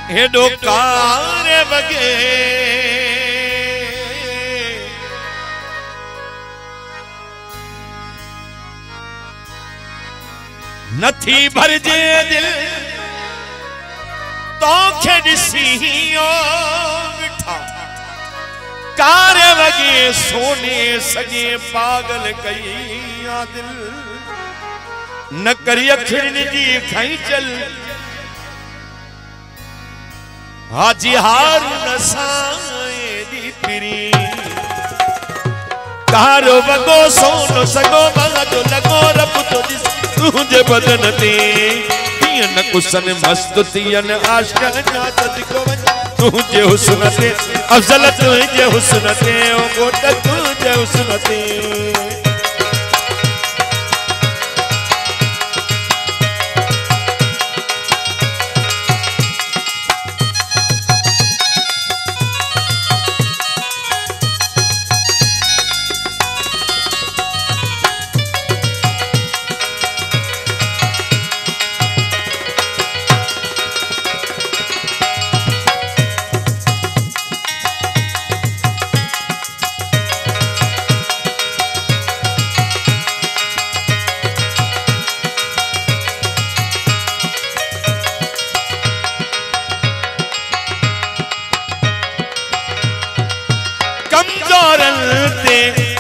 हेडो कारे बगे नथी भरजे दिल तो खेड़सियो मिठा कारे वगे सोने सगे पागल कई दिल न करी अखिड़न जी खाई चल हाजी हारून साए दी पिरी कारो वगो सोनो सगो बाजो लगो रब तो तुझे बदन ते न कुसन मस्त तियन आशिक जात को तुझे हुस्न ते अफजल तुझे हुस्न ते ओ गोट तुझे हुस्न ते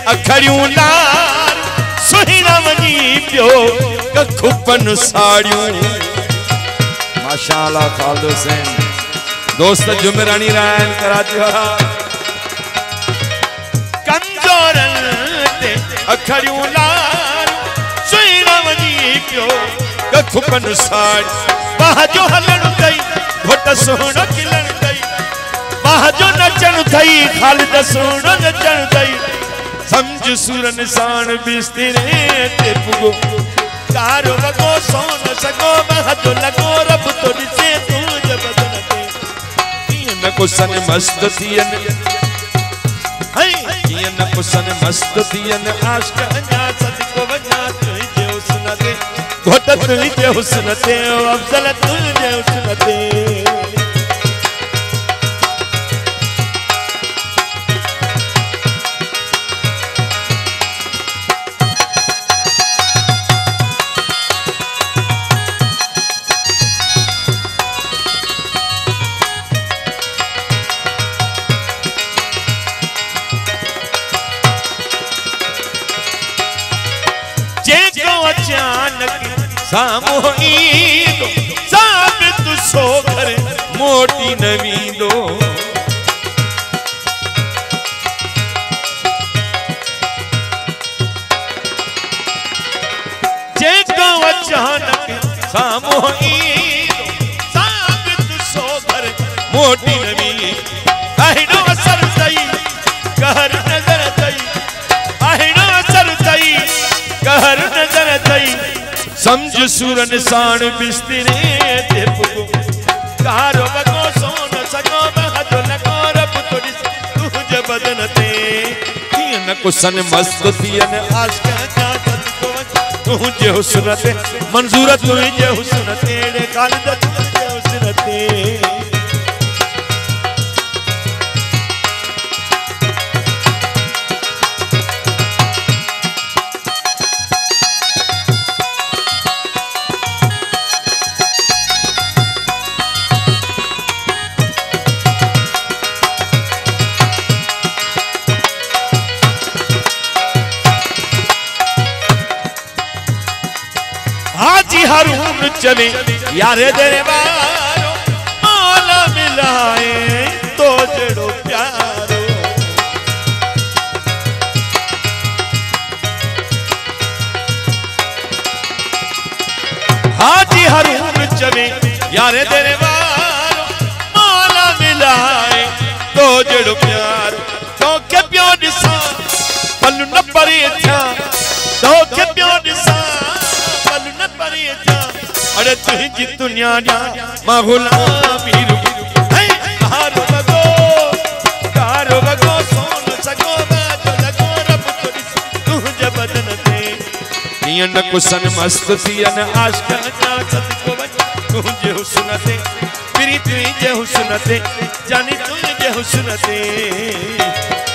अखड़ियूं नार सुहिना वनी पियो कखुपन साड़ियूं माशाअल्लाह खालिद हुसैन दोस्त जुमरानी रायन कराची वाला कमजोरन ते अखड़ियूं नार सुहिना वनी पियो कखुपन साड़ी बाह जो हलन गई घोट सोहणो खिलन गई बाह जो नचन थई खालिद सोहणो नचन थई समझ सुर निशान बिस्तरे ते पुगो कारो वगो सोन सगो महजो लगो रब तो दिसे तुझे बदन ते न कुसन मस्त थियन है न कुसन मस्त थियन आशिक अञा सदको वञा तुझे हुस्न ते घोट तुझे हुस्न ते अफजल तुझे हुस्न ते सामो ईंदो साबित सो घर मोटी न वींदो जेको अचानक सामो ईंदो साबित सो घर मोटी न वींदो अहिड़ो असर तई कहर नजर तई अहिड़ो असर तई कहर नजर तई समझ सुर निशान बिस्तरे ते पुगो कारो वगो सोन सगो महजो लगो रब तो तुझे बदन ते न कुसन मस्त थियन आशिक जात को तुझे हुस्न ते मंजूर तुझे हुस्न ते खालिद तुझे हुस्न ते हाजी हारून चले यारे तेरे बारो माला मिलाए तो जड़ो प्यारो हाजी हारून चले यारे तेरे बारो माला मिलाए तो जड़ो प्यारो तो के प्यो दिसा पल न परे था तो के प्यो दिसा अरे तुझी दुनिया मां गुलामी कारो वगो सोन सगो बाजो लगो रब तो तुझे बदन ते न कुसन मस्त थियन आशिक जात को तुझे हुस्न ते प्रीत जे हुस्न ते जानी तुझे हुस्न ते